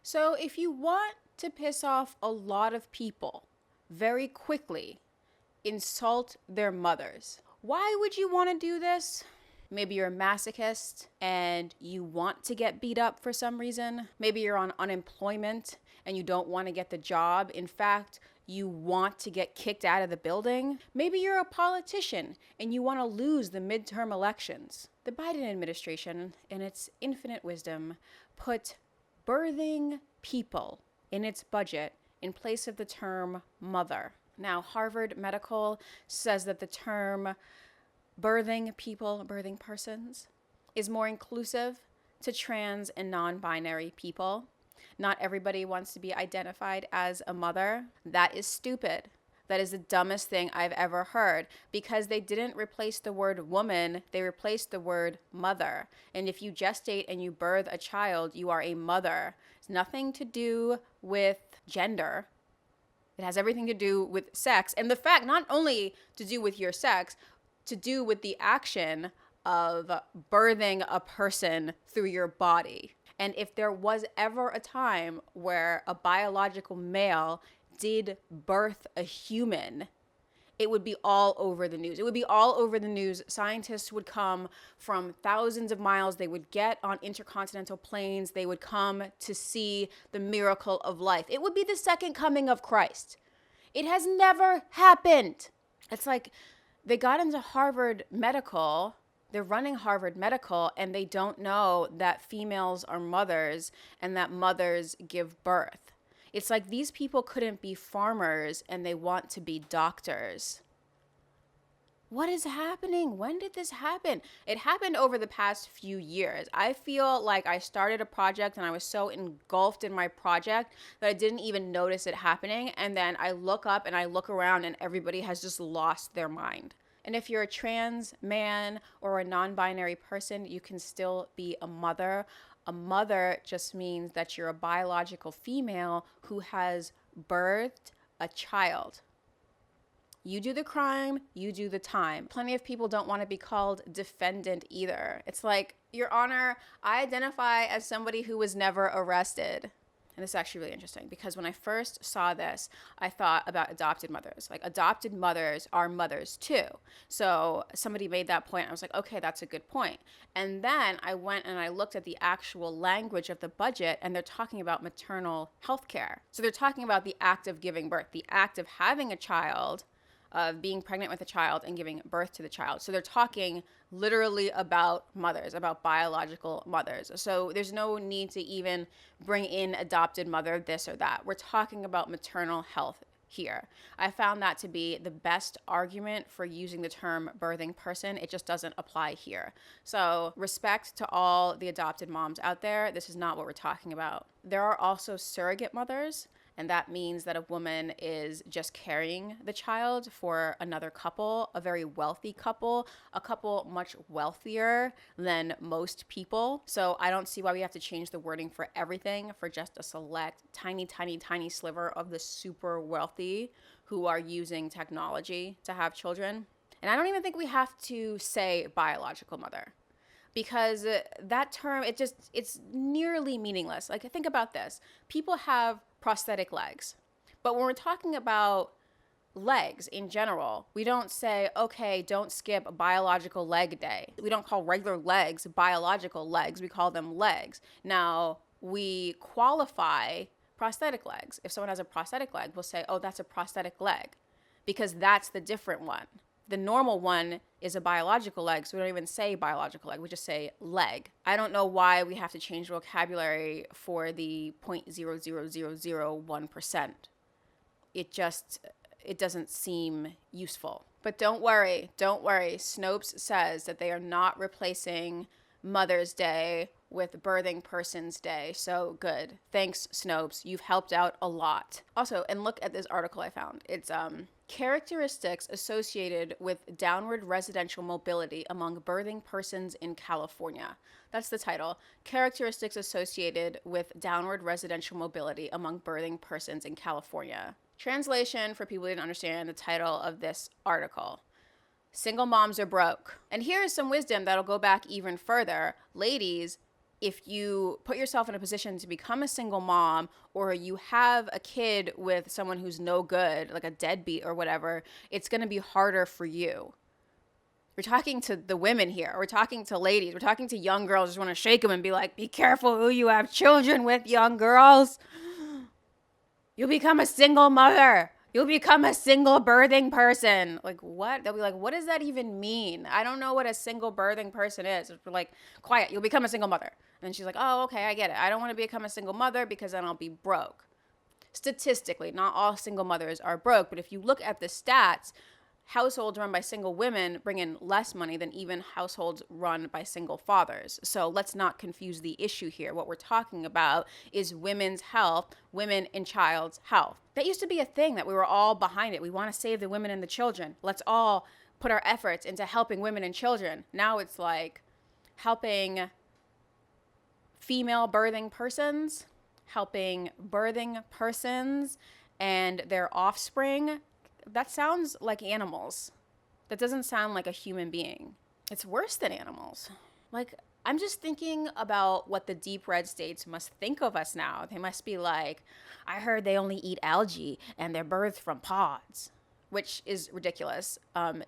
So if you want to piss off a lot of people very quickly, insult their mothers. Why would you want to do this? Maybe you're a masochist and you want to get beat up for some reason. Maybe you're on unemployment and you don't want to get the job. In fact, you want to get kicked out of the building. Maybe you're a politician and you want to lose the midterm elections. The Biden administration, in its infinite wisdom, put birthing people in its budget in place of the term mother. Now, Harvard Medical says that the term birthing people, birthing persons, is more inclusive to trans and non-binary people. Not everybody wants to be identified as a mother. That is stupid. That is the dumbest thing I've ever heard, because they didn't replace the word woman, they replaced the word mother. And if you gestate and you birth a child, you are a mother. It's nothing to do with gender. It has everything to do with sex. And the fact, not only to do with your sex, to do with the action of birthing a person through your body. And if there was ever a time where a biological male did birth a human, it would be all over the news. It would be all over the news. Scientists would come from thousands of miles. They would get on intercontinental planes. They would come to see the miracle of life. It would be the second coming of Christ. It has never happened. It's like they got into Harvard Medical. They're running Harvard Medical and they don't know that females are mothers and that mothers give birth. It's like these people couldn't be farmers and they want to be doctors. What is happening? When did this happen? It happened over the past few years. I feel like I started a project and I was so engulfed in my project that I didn't even notice it happening. And then I look up and I look around and everybody has just lost their mind. And if you're a trans man or a non-binary person, you can still be a mother. A mother just means that you're a biological female who has birthed a child. You do the crime, you do the time. Plenty of people don't want to be called defendant either. It's like, Your Honor, I identify as somebody who was never arrested. And this is actually really interesting because when I first saw this, I thought about adopted mothers. Like, adopted mothers are mothers too. So somebody made that point. I was like, okay, that's a good point. And then I went and I looked at the actual language of the budget, and they're talking about maternal health care. So they're talking about the act of giving birth, the act of having a child, of being pregnant with a child and giving birth to the child. So they're talking literally about mothers, about biological mothers. So there's no need to even bring in adopted mother, this or that. We're talking about maternal health here. I found that to be the best argument for using the term birthing person. It just doesn't apply here. So respect to all the adopted moms out there. This is not what we're talking about. There are also surrogate mothers. And that means that a woman is just carrying the child for another couple, a very wealthy couple, a couple much wealthier than most people. So I don't see why we have to change the wording for everything for just a select tiny, tiny, tiny sliver of the super wealthy who are using technology to have children. And I don't even think we have to say biological mother, because that term, it's nearly meaningless. Like, think about this. People have prosthetic legs. But when we're talking about legs in general, we don't say, okay, don't skip biological leg day. We don't call regular legs biological legs. We call them legs. Now, we qualify prosthetic legs. If someone has a prosthetic leg, we'll say, oh, that's a prosthetic leg, because that's the different one. The normal one is a biological leg, so we don't even say biological leg. We just say leg. I don't know why we have to change vocabulary for the 0.00001%. It doesn't seem useful. But don't worry. Snopes says that they are not replacing Mother's Day with Birthing Person's Day. So good. Thanks, Snopes. You've helped out a lot. Also, and look at this article I found. It's characteristics associated with downward residential mobility among birthing persons in California. That's the title. Characteristics associated with downward residential mobility among birthing persons in California. Translation for people who didn't understand the title of this article. Single moms are broke. And here is some wisdom that'll go back even further. Ladies, if you put yourself in a position to become a single mom, or you have a kid with someone who's no good, like a deadbeat or whatever, it's going to be harder for you. We're talking to the women here. We're talking to ladies. We're talking to young girls. Just want to shake them and be like, be careful who you have children with, young girls. You'll become a single mother. You'll become a single birthing person. Like, what? They'll be like, what does that even mean? I don't know what a single birthing person is. We're like, quiet, you'll become a single mother. And she's like, oh, okay, I get it. I don't want to become a single mother because then I'll be broke. Statistically, not all single mothers are broke, but if you look at the stats, households run by single women bring in less money than even households run by single fathers. So let's not confuse the issue here. What we're talking about is women's health, women and child's health. That used to be a thing that we were all behind it. We want to save the women and the children. Let's all put our efforts into helping women and children. Now it's like helping female birthing persons, helping birthing persons and their offspring. That sounds like animals. That doesn't sound like a human being. It's worse than animals. Like, I'm just thinking about what the deep red states must think of us now. They must be like, I heard they only eat algae and they're birthed from pods, which is ridiculous.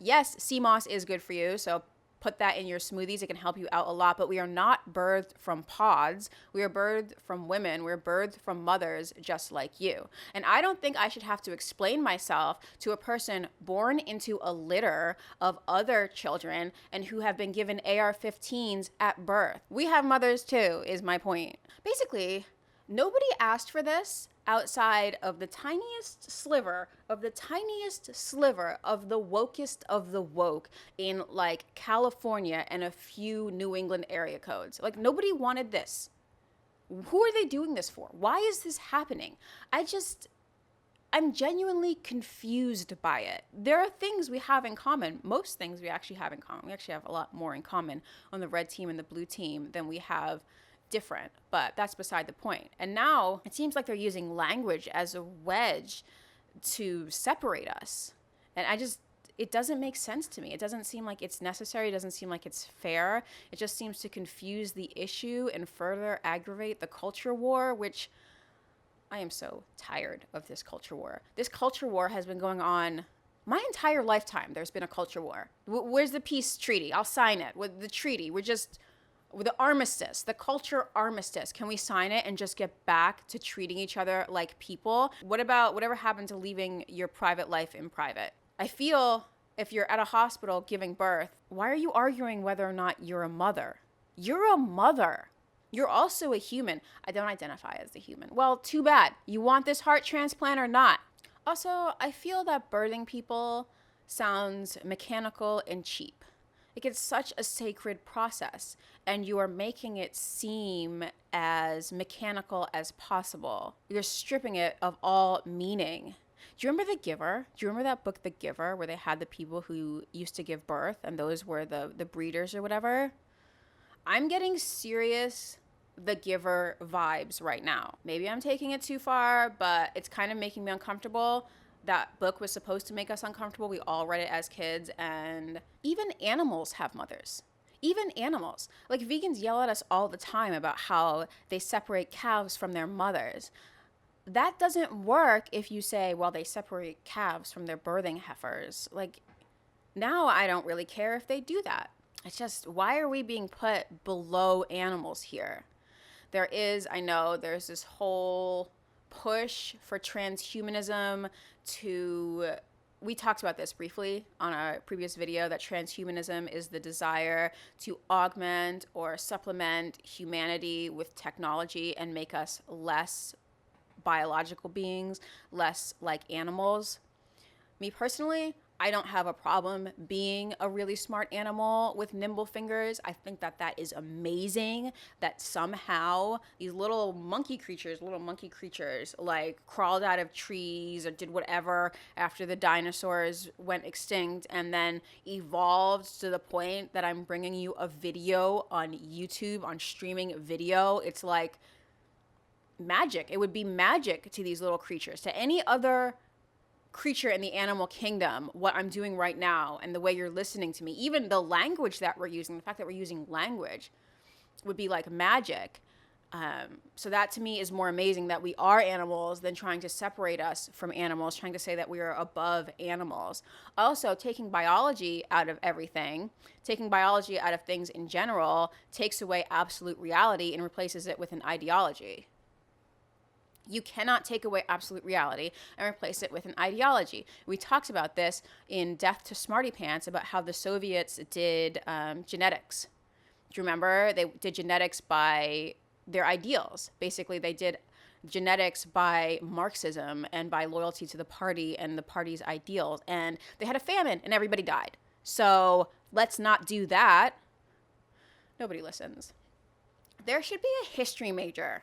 Yes, sea moss is good for you, so put that in your smoothies. It can help you out a lot, but we are not birthed from pods. We are birthed from women. We're birthed from mothers just like you. And I don't think I should have to explain myself to a person born into a litter of other children and who have been given AR-15s at birth. We have mothers too, is my point. Basically, nobody asked for this outside of the tiniest sliver of the wokest of the woke in like California and a few New England area codes. Like, nobody wanted this. Who are they doing this for? Why is this happening? I'm genuinely confused by it. There are things we have in common. Most things we actually have in common. We actually have a lot more in common on the red team and the blue team than we have different, but that's beside the point. And now it seems like they're using language as a wedge to separate us. And it doesn't make sense to me. It doesn't seem like it's necessary. It doesn't seem like it's fair. It just seems to confuse the issue and further aggravate the culture war, which I am so tired of this culture war. This culture war has been going on my entire lifetime. There's been a culture war. Where's the peace treaty? I'll sign it. With the treaty, with the armistice, the culture armistice. Can we sign it and just get back to treating each other like people? What about whatever happened to leaving your private life in private? I feel if you're at a hospital giving birth, why are you arguing whether or not you're a mother? You're a mother. You're also a human. I don't identify as a human. Well, too bad. You want this heart transplant or not? Also, I feel that birthing people sounds mechanical and cheap. Like, it's such a sacred process, and you are making it seem as mechanical as possible. You're stripping it of all meaning. Do you remember The Giver? Do you remember that book, The Giver, where they had the people who used to give birth, and those were the breeders or whatever? I'm getting serious The Giver vibes right now. Maybe I'm taking it too far, but it's kind of making me uncomfortable. That book was supposed to make us uncomfortable. We all read it as kids, and even animals have mothers. Even animals. Like, vegans yell at us all the time about how they separate calves from their mothers. That doesn't work if you say, well, they separate calves from their birthing heifers. Like, now I don't really care if they do that. It's just, why are we being put below animals here? There's this whole push for transhumanism we talked about this briefly on a previous video, that transhumanism is the desire to augment or supplement humanity with technology and make us less biological beings, less like animals. Me personally, I don't have a problem being a really smart animal with nimble fingers. I think that is amazing, that somehow these little monkey creatures like crawled out of trees or did whatever after the dinosaurs went extinct and then evolved to the point that I'm bringing you a video on YouTube, on streaming video. It's like magic. It would be magic to these little creatures, to any other creature in the animal kingdom, what I'm doing right now and the way you're listening to me, even the language that we're using, the fact that we're using language. would be like magic. So that to me is more amazing, that we are animals, than trying to separate us from animals, trying to say that we are above animals. Also, taking biology out of everything, taking biology out of things in general, takes away absolute reality and replaces it with an ideology. You cannot take away absolute reality and replace it with an ideology. We talked about this in Death to Smarty Pants, about how the Soviets did genetics. Do you remember? They did genetics by their ideals. Basically, they did genetics by Marxism and by loyalty to the party and the party's ideals. And they had a famine and everybody died. So let's not do that. Nobody listens. There should be a history major,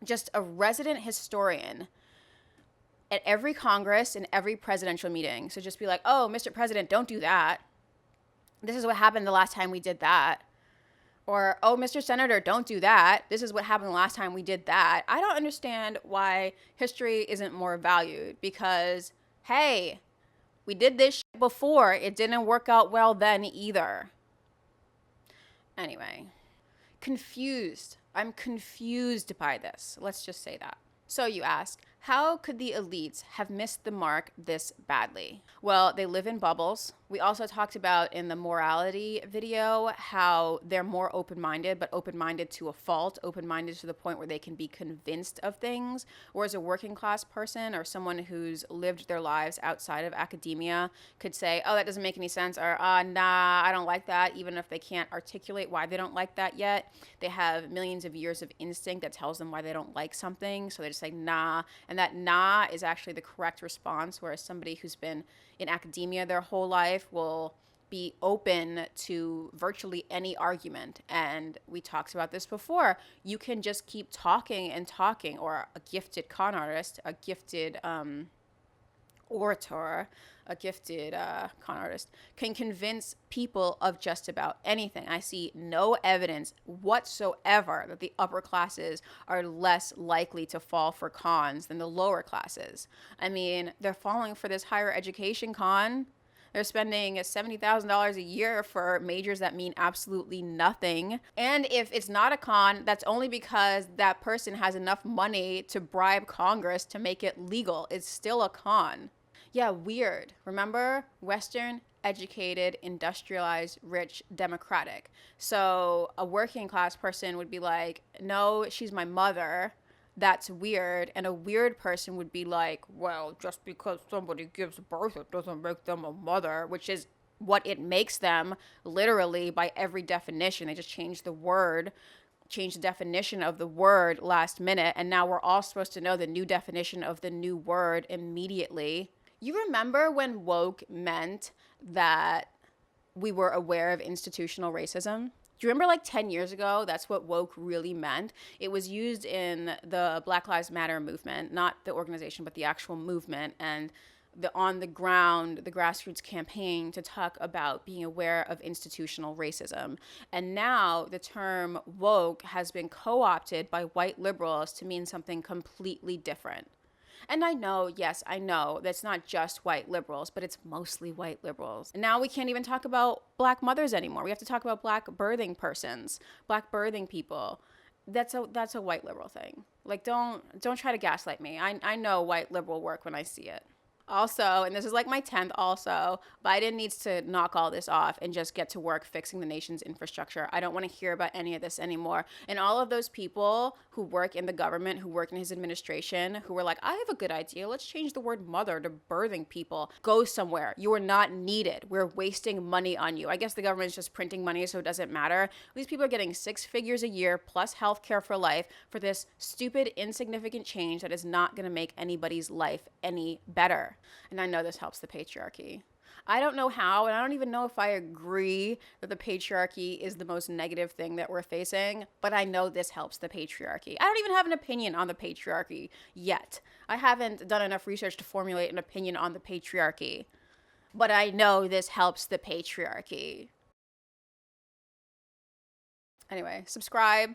just a resident historian at every Congress and every presidential meeting. So just be like, oh, Mr. President, don't do that. This is what happened the last time we did that. Or, oh, Mr. Senator, don't do that. This is what happened the last time we did that. I don't understand why history isn't more valued, because, hey, we did this shit before. It didn't work out well then either. Anyway, confused. I'm confused by this. Let's just say that. So you ask, how could the elites have missed the mark this badly? Well, they live in bubbles. We also talked about in the morality video how they're more open-minded, but open-minded to a fault, open-minded to the point where they can be convinced of things. Whereas a working class person or someone who's lived their lives outside of academia could say, oh, that doesn't make any sense, or nah, I don't like that, even if they can't articulate why they don't like that yet. They have millions of years of instinct that tells them why they don't like something, so they just say nah, and that nah is actually the correct response, whereas somebody who's been in academia their whole life will be open to virtually any argument. And we talked about this before. You can just keep talking and talking, or a gifted con artist, a gifted orator, a gifted con artist can convince people of just about anything. I see no evidence whatsoever that the upper classes are less likely to fall for cons than the lower classes. I mean, they're falling for this higher education con. They're spending $70,000 a year for majors that mean absolutely nothing. And if it's not a con, that's only because that person has enough money to bribe Congress to make it legal. It's still a con. Yeah, weird. Remember? Western, educated, industrialized, rich, democratic. So a working class person would be like, no, she's my mother. That's weird. And a weird person would be like, well, just because somebody gives birth, it doesn't make them a mother, which is what it makes them, literally, by every definition. They just changed the word, changed the definition of the word last minute, and now we're all supposed to know the new definition of the new word immediately. You remember when woke meant that we were aware of institutional racism? Do you remember like 10 years ago, that's what woke really meant? It was used in the Black Lives Matter movement, not the organization, but the actual movement, and the on the ground, the grassroots campaign to talk about being aware of institutional racism. And now the term woke has been co-opted by white liberals to mean something completely different. And I know, yes, I know that's not just white liberals, but it's mostly white liberals. And now we can't even talk about black mothers anymore. We have to talk about black birthing persons, black birthing people. That's a white liberal thing. Like, don't try to gaslight me. I know white liberal work when I see it. Also, and this is like my 10th also, Biden needs to knock all this off and just get to work fixing the nation's infrastructure. I don't want to hear about any of this anymore. And all of those people who work in the government, who work in his administration, who were like, I have a good idea. Let's change the word mother to birthing people. Go somewhere. You are not needed. We're wasting money on you. I guess the government is just printing money, so it doesn't matter. These people are getting 6 figures a year plus health care for life for this stupid, insignificant change that is not going to make anybody's life any better. And I know this helps the patriarchy. I don't know how, and I don't even know if I agree that the patriarchy is the most negative thing that we're facing, but I know this helps the patriarchy. I don't even have an opinion on the patriarchy yet. I haven't done enough research to formulate an opinion on the patriarchy, but I know this helps the patriarchy. Anyway, subscribe.